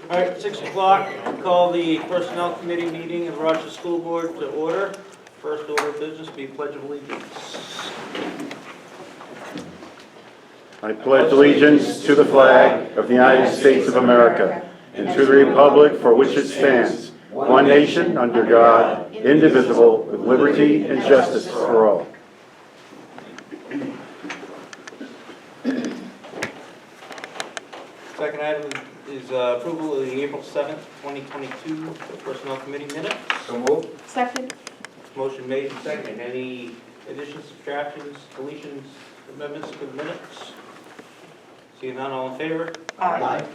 All right, 6 o'clock, call the Personnel Committee meeting of the Rochester School Board to order. First order of business, be Pledge of Allegiance. I pledge allegiance to the flag of the United States of America and to the republic for which it stands, one nation under God, indivisible, with liberty and justice for all. Second item is approval of the April 7th, 2022 Personnel Committee minutes. So moved. Second. Motion made and seconded. Any additions, subtractions, deletions, amendments to the minutes? Seeing none, all in favor? Aye.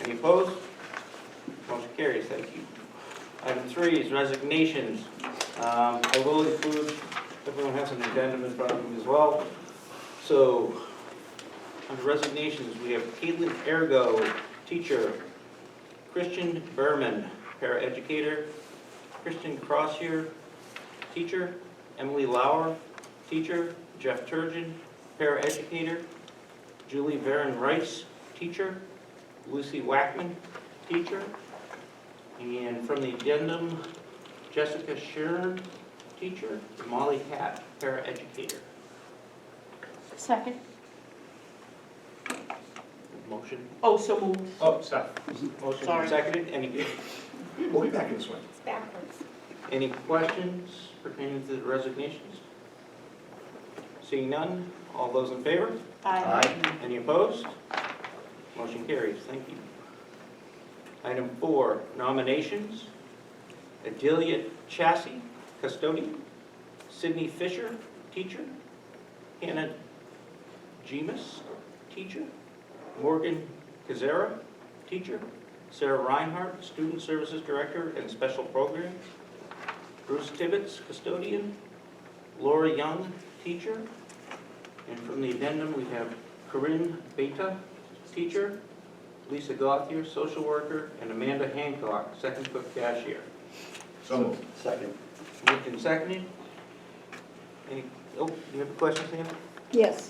Any opposed? Motion carries, thank you. Item 3 is resignations. I will include, everyone has an addendum in front of them as well. So, under resignations, we have Caitlin Ergo, teacher, Christian Berman, paraeducator, Christian Crossier, teacher, Emily Lauer, teacher, Jeff Turgeon, paraeducator, Julie Varen Rice, teacher, Lucy Wackman, teacher, and from the addendum, Jessica Sheeran, teacher, Molly Hatt, paraeducator. Second. Motion. Oh, so moved. Oh, stop. Motion Sorry. seconded. Any We'll be back in this one. It's backwards. Any questions pertaining to the resignations? Seeing none, all those in favor? Aye. Any opposed? Motion carries, thank you. Item 4, nominations. Adelia Chassie, custodian. Sydney Fisher, teacher. Hannah Gemus, teacher. Morgan Kazera, teacher. Sarah Reinhardt, student services director and special programs. Bruce Tibbetts, custodian. Laura Young, teacher. And from the addendum, we have Corinne Beta, teacher. Lisa Gauthier, social worker, and Amanda Hancock, second cook cashier. So moved. Second. Moved and seconded. Any, you have a question, Sam? Yes.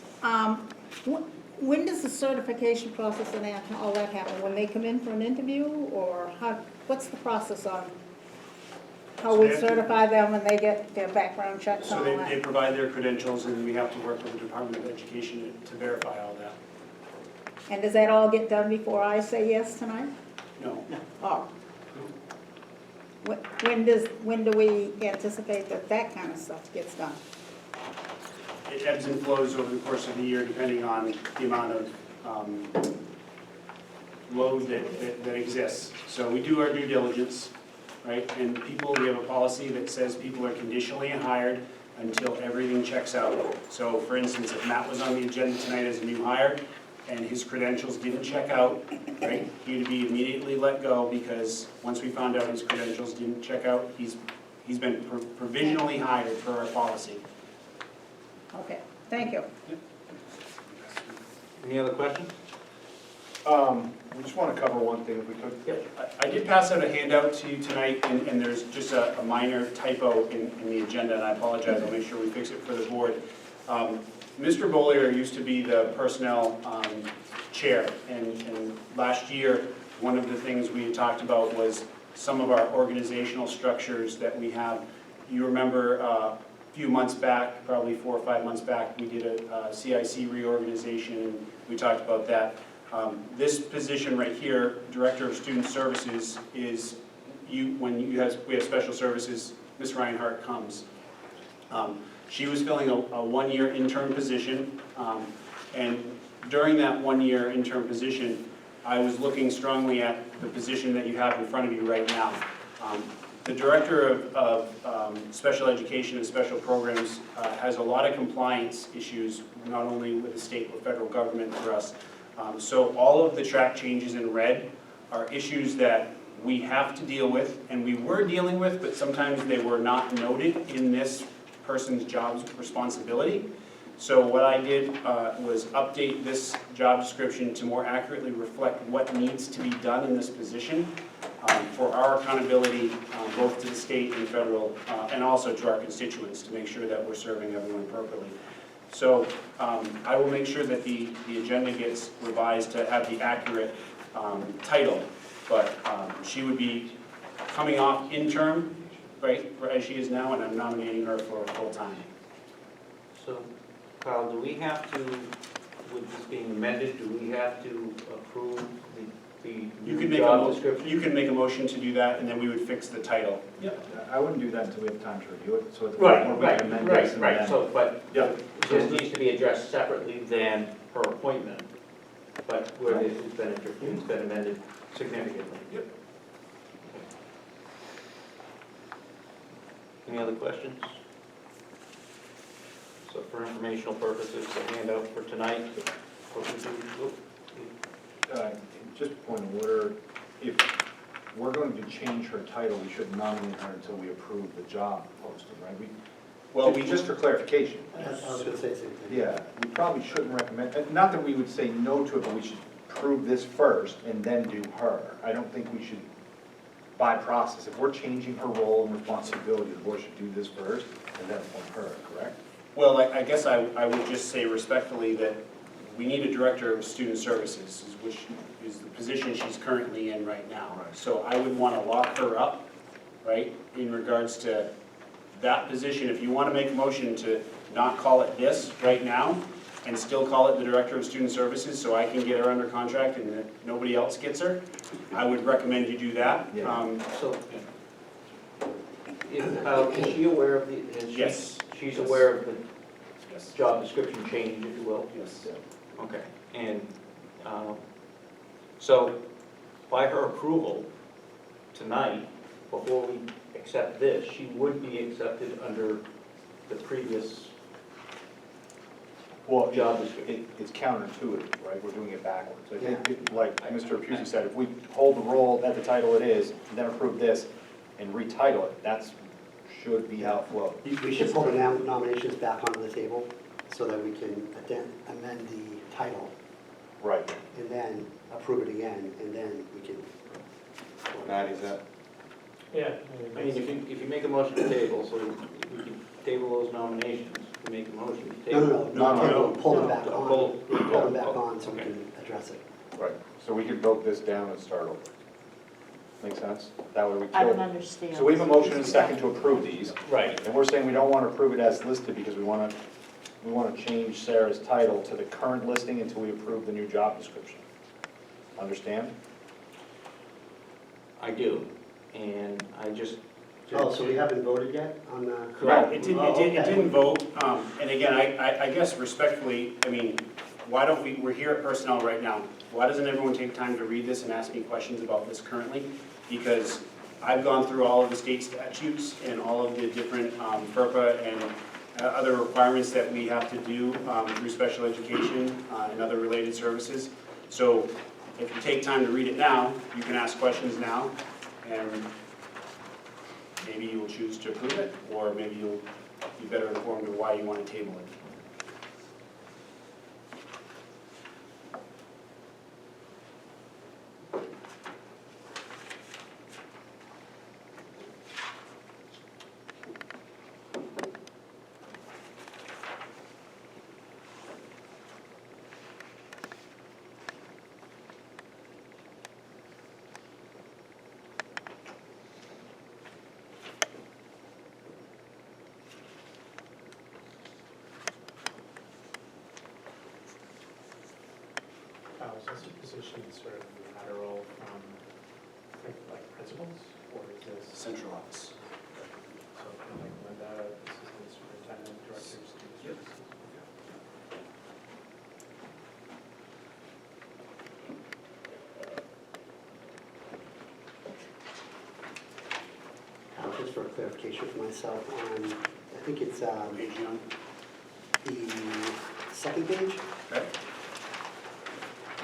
When does the certification process and all that happen? When they come in for an interview, or what's the process on how we certify them and they get their background checks So and all they that? provide their credentials, and we have to work with the Department of Education to verify all that. And does that all get done before I say yes tonight? No. Oh. When do we anticipate that kind of stuff gets done? It ebbs and flows over the course of the year, depending on the amount of load that exists. So we do our due diligence, right? And we have a policy that says people are conditionally hired until everything checks out. So for instance, if Matt was on the agenda tonight as a new hire and his credentials didn't check out, right, he would be immediately let go, because once we found out his credentials didn't check out, he's been provisionally hired per our policy. Okay, thank you. Any other questions? We just want to cover one thing if we could. I did pass out a handout to you tonight, and there's just a minor typo in the agenda, and I apologize. I'll make sure we fix it for the board. Mr. Bollier used to be the personnel chair, and last year, one of the things we had talked about was some of our organizational structures that we have. You remember a few months back, probably 4 or 5 months back, we did a CIC reorganization, and we talked about that. This position right here, Director of Student Services, is when we have special services, Ms. Reinhardt comes. She was filling a 1-year intern position, and during that 1-year intern position, I was looking strongly at the position that you have in front of you right now. The Director of Special Education and Special Programs has a lot of compliance issues, not only with the state but federal government for us. So all of the track changes in red are issues that we have to deal with, and we were dealing with, but sometimes they were not noted in this person's job responsibility. So what I did was update this job description to more accurately reflect what needs to be done in this position for our accountability, both to the state and federal, and also to our constituents, to make sure that we're serving everyone appropriately. So I will make sure that the agenda gets revised to have the accurate title. But she would be coming off interim, right, as she is now, and I'm nominating her for full-time. So, Kyle, do we have to, with this being amended, do we have to approve the You new can make job description? you can make a motion to do that, and then we would fix the title. I wouldn't do that until we have time to review it, so at the Right, point where we can amend this and then. so, but Yeah. this needs to be addressed separately than her appointment, but where it's been amended significantly. Yep. Any other questions? So for informational purposes, the handout for tonight, Just a point of order, if we're going to change her title, we shouldn't nominate her until we approve the job posting, right? Well, Just for clarification. I was gonna say the same thing. Yeah, we probably shouldn't recommend, not that we would say no to it, but we should prove this first and then do her. I don't think we should, by process, if we're changing her role and responsibility, the board should do this first and then appoint her, correct? Well, I guess I would just say respectfully that we need a director of student services, which is the position she's currently in right now. Right. So I would want to lock her up, right, in regards to that position. If you want to make a motion to not call it this right now and still call it the director of student services so I can get her under contract and that nobody else gets her, I would recommend you do that. Yeah. So, is she aware of the? Yes. She's Yes. aware of the Yes. job description change, if you will? Yes. Okay, and, so, by her approval tonight, before we accept this, she would be accepted under the previous Well, job description. it's counterintuitive, right? We're doing it backwards. I think, like Mr. Pusey said, if we hold the role at the title it is, and then approve this and retitle it, that's, should be how it flows. We should pull the nominations back onto the table so that we can amend the title Right. and then approve it again, and then we can. Matt, is that? Yeah. I mean, if you make a motion to table, so we can table those nominations, we make a motion to No, table. no, no, No, table, no. pull them back No, on. pull- Pull them back oh, on so we okay. can address it. Right, so we could vote this down and start over. Make sense? That way we I don't kill. understand. So we have a motion and a second to approve these, Right. and we're saying we don't want to approve it as listed because we want to change Sarah's title to the current listing until we approve the new job description. Understand? I do, and I just. Oh, so we haven't voted yet on the? Correct, it didn't, Oh, okay. it didn't vote, and again, I guess respectfully, I mean, why don't we're here at personnel right now. Why doesn't everyone take time to read this and ask me questions about this currently? Because I've gone through all of the state statutes and all of the different FERPA and other requirements that we have to do through special education and other related services. So if you take time to read it now, you can ask questions now, and maybe you will choose to approve it, or maybe you'll be better informed of why you want to table it. Is this a position sort of lateral from, like principals, or is this? Central office. So like Linda, assistant superintendent, director of student services? Okay. Just for clarification for myself, I think it's Page young. the second page. Okay.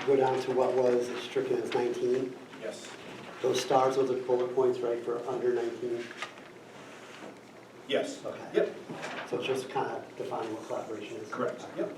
Go down to what was stricken as 19. Yes. Those stars, those are bullet points, right, for under 19? Yes. Okay. Yep. So it's just kind of defining what collaboration is. Correct. Yep.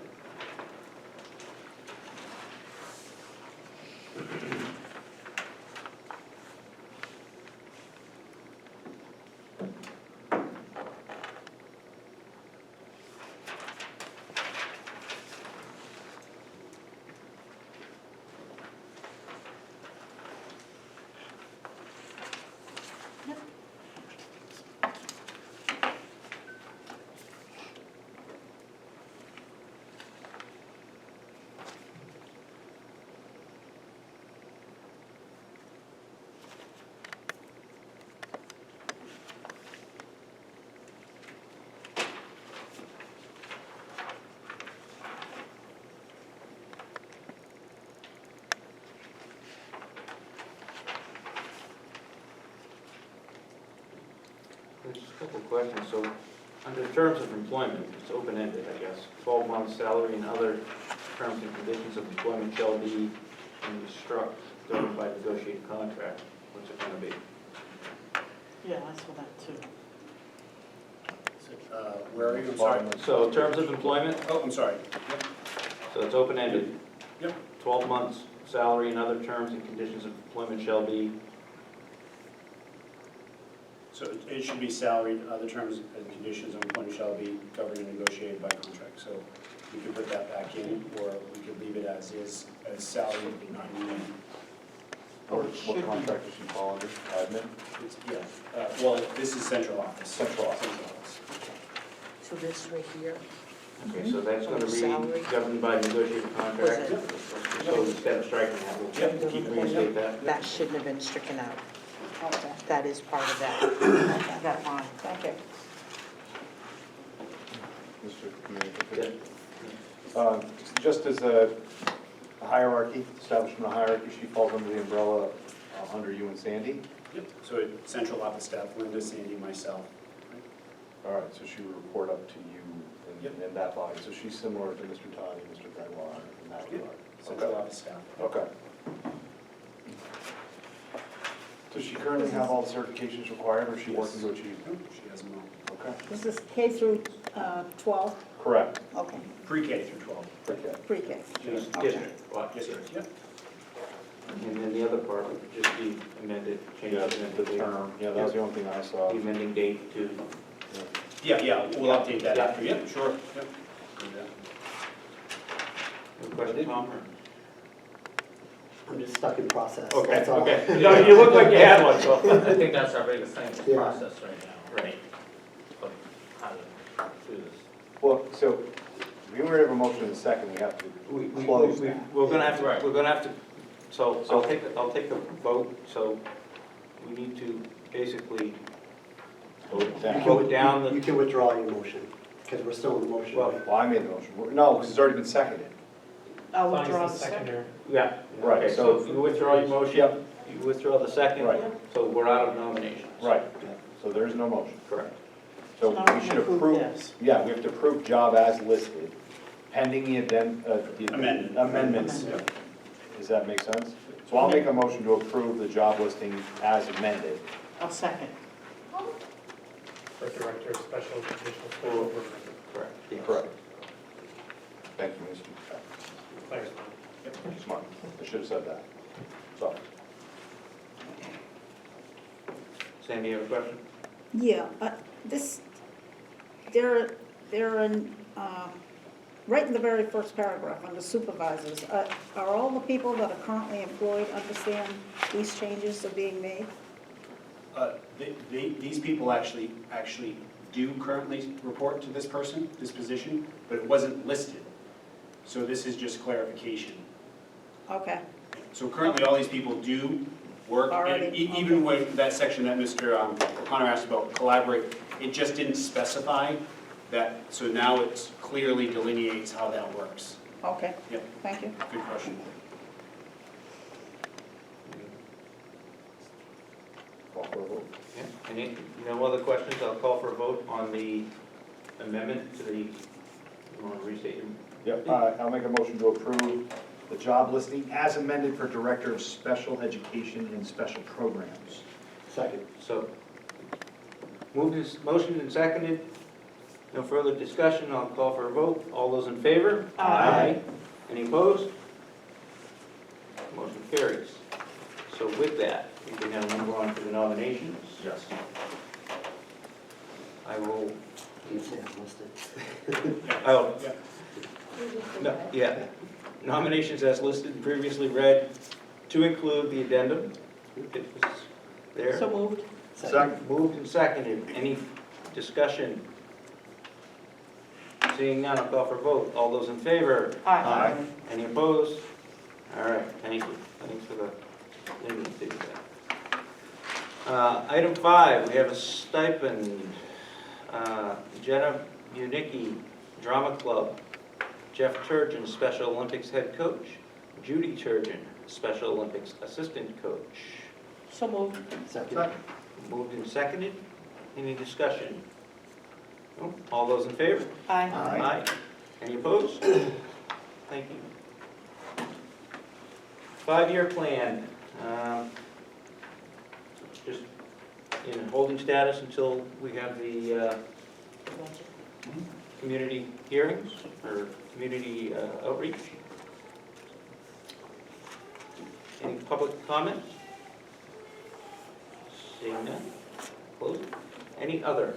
just a couple of questions. So, under terms of employment, it's open-ended, I guess. 12 months salary and other terms and conditions of employment shall be struck governed by negotiated contract. What's it gonna be? Yeah, I saw that too. Where are you? I'm sorry. So, terms of employment, Oh, I'm sorry. Yep. so it's open-ended. Yep. 12 months salary and other terms and conditions of employment shall be, So it should be salaried, other terms and conditions of employment shall be governed and negotiated by contract. So we could put that back in, or we could leave it as is, as salary, not union. What contract does she fall under? Admin? Yeah, well, this is central office. Central office. So this right here, okay, so that's gonna Salary. be governed by negotiated contract. So instead of striking that, we'll Yep. keep reinstate that. that shouldn't have been stricken out. Okay, That is part of that, that line. thank you. Mr. Yeah. Communicator. Just as a hierarchy, establishment of hierarchy, she falls under the umbrella under you and Sandy. Yep. So central office staff, Linda, Sandy, myself. All right, so she would report up to you Yep. in that body. So she's similar to Mr. Todd and Mr. Gregoire in that Yep. regard. Central office staff. Okay. Does she currently have all the certifications required, or is she working to achieve them? She has them all. Okay. This is K through 12? Correct. Okay, Pre-K through 12. Okay. pre-K. Just Okay. district, what? Yes, sir. Yep. And then the other part would just be amended, change Yeah, the the term, yeah, that was the only thing I saw. the amending date to, Yeah, we'll update that after. Yep, sure. Yep. Do that. any question, Tom? or- I'm just stuck in process. Okay, That's all. okay. No, you look like you had one, so. I think that's our biggest thing, the Yeah. process right now. Right. Of how to do this. Well, so, we were to have a motion in a second, we have to We- close that. We're gonna have to, Right. we're gonna have to, so I'll take a vote, so we need to basically vote down You the, can withdraw your motion, because we're still in the motion. Well, right? Well, I made the motion. No, because it's already been seconded. I'll As withdraw long the as the second. seconder. yeah. Right, Okay, so- so you withdraw your motion, Yep. you withdraw the second. Right. So we're out of nominations. Right, so there is no motion. Correct. So So now we we should can approve approve, this. yeah, we have to approve job as listed, pending the Amendment. amendments. Does that make sense? So I'll make a motion to approve the job listing as amended. I'll second. For Director of Special Educational School Program. Correct. yes. Correct. Thank you, Mr. Thanks, Smart. I should have said that. So, Sandy, you have a question? Yeah, they're in, right in the very first paragraph, under supervisors, are all the people that are currently employed understand these changes are being made? These people actually do currently report to this person, this position, but it wasn't listed. So this is just clarification. Okay, So currently, all these people do work, and Already, even when that section that Mr. Connor asked about, collaborate, it just didn't specify that, so now it clearly delineates how that works. okay, Yep, thank you. good question. call for a vote. Yeah. Any, no other questions? I'll call for a vote on the amendment to the, you want to restate your? Yep, I'll make a motion to approve the job listing as amended for Director of Special Education and Special Programs. Second. So, motion and seconded. No further discussion. I'll call for a vote. All those in favor? Aye. Any opposed? Motion carries. So with that, we can now move on to the nominations. Yes. I will, You say I'm listed. oh, Yeah. no, yeah. Nominations as listed and previously read to include the addendum. It was there. So moved. Second. Moved and seconded. Any discussion? Seeing none, I'll call for a vote. All those in favor? Aye. Any opposed? All right, thank you. Thanks for the leniency with that. Item 5, we have a stipend. Jenna Municki, Drama Club. Jeff Turgeon, Special Olympics Head Coach. Judy Turgeon, Special Olympics Assistant Coach. So moved. Second. Moved and seconded. Any discussion? No? All those in favor? Aye. Aye. Any opposed? Thank you. 5-year plan, just in holding status until we have the community hearings or community outreach. Any public comment? Seeing none, close it. Any other?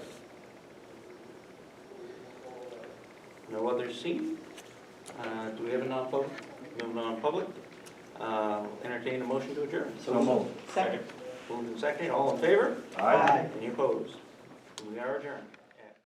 No others seen? Do we have a non-public? We have a non-public. Entertain a motion to adjourn. So moved. Second. Moved and seconded, all in favor? Aye. Any opposed? We are adjourned.